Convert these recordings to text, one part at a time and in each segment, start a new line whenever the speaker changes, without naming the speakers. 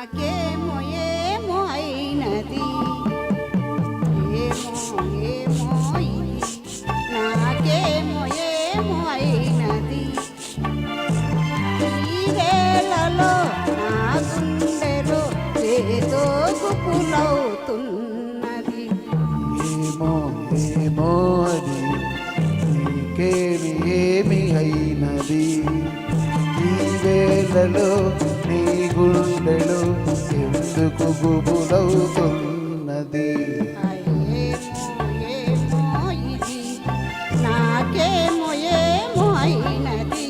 నాకేమో ఏమో అయినది, ఏమో ఏమో ఇది, నాకేమో ఏమో అయినది. ఈ వేళలో నా గుండెలో ఏదో గుబులవుతున్నది.
ఏమో ఏమో అది నీకేమి ఏమి అయినది. ఈ వేళలో నీ గుండెలో ఎందుకు గుబులవుతున్నది.
ఏమో ఏమో ఇది, నాకేమో ఏమో అయినది.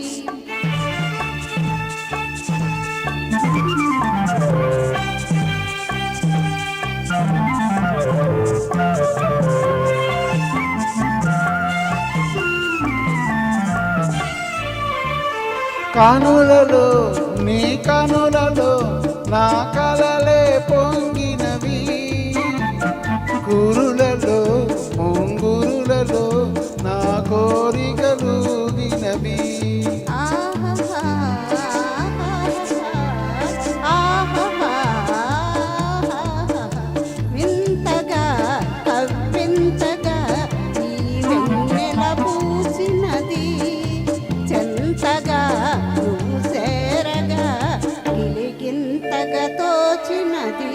కనులలో నీ కనులలో నా కలలే పొంగినవి. కురులలో ముంగురులలో నా కోరికలు దినవి.
వింతగా కవ్వింతగా ఈ వెన్నెల పూసినది. చెంతగా నువ్వు సేరగా గిలిగింతగా తోచినది,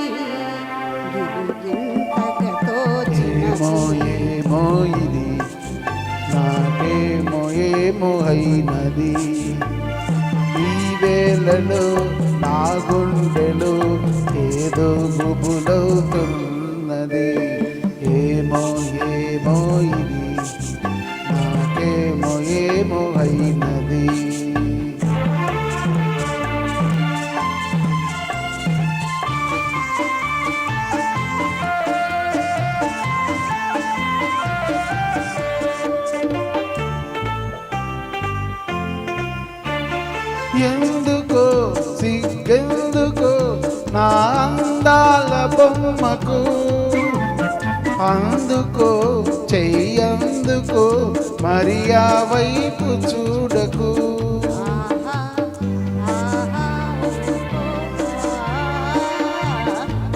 గిలిగింతగా
ఏమో
తోచినది.
ఏమో ఇది నాకేమో ఏమో అయినది. ఈ వేళలో నా గుండెలో ఏదో గుబులవుతున్నది. ఏమో ఏమో ఇది నాకేమో ఏమో అయినది. ఎందుకో సిగ్గెందుకో నా అందాల బొమ్మకు, అందుకో చెయ్యందుకో మరి ఆ వైపు చూడకు.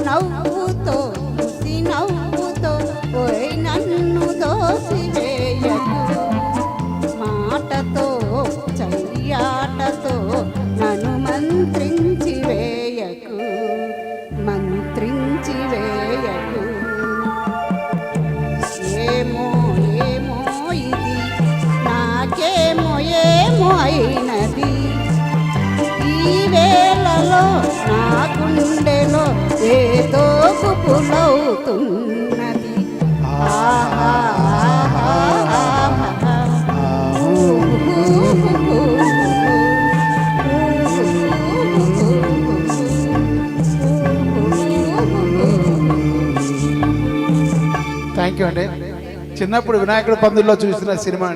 నవ్వుతో ముసి నవ్వుతో పోయి నన్ను దోసివేయకు. మాటతో చెయ్యాటతో నన్ను మంత్రించి వేయకు, మంత్రించి వేయకు. ఏమో ఏమో ఇది, నాకేమో ఏమో అయినది. ఈ వేళలో నా గుండెలో ఏదో గుబులవుతున్నది. ఆహా ఆహా ఆహా.
థ్యాంక్ యూ అండి. చిన్నప్పుడు వినాయకుడు పందుల్లో చూసిన సినిమా.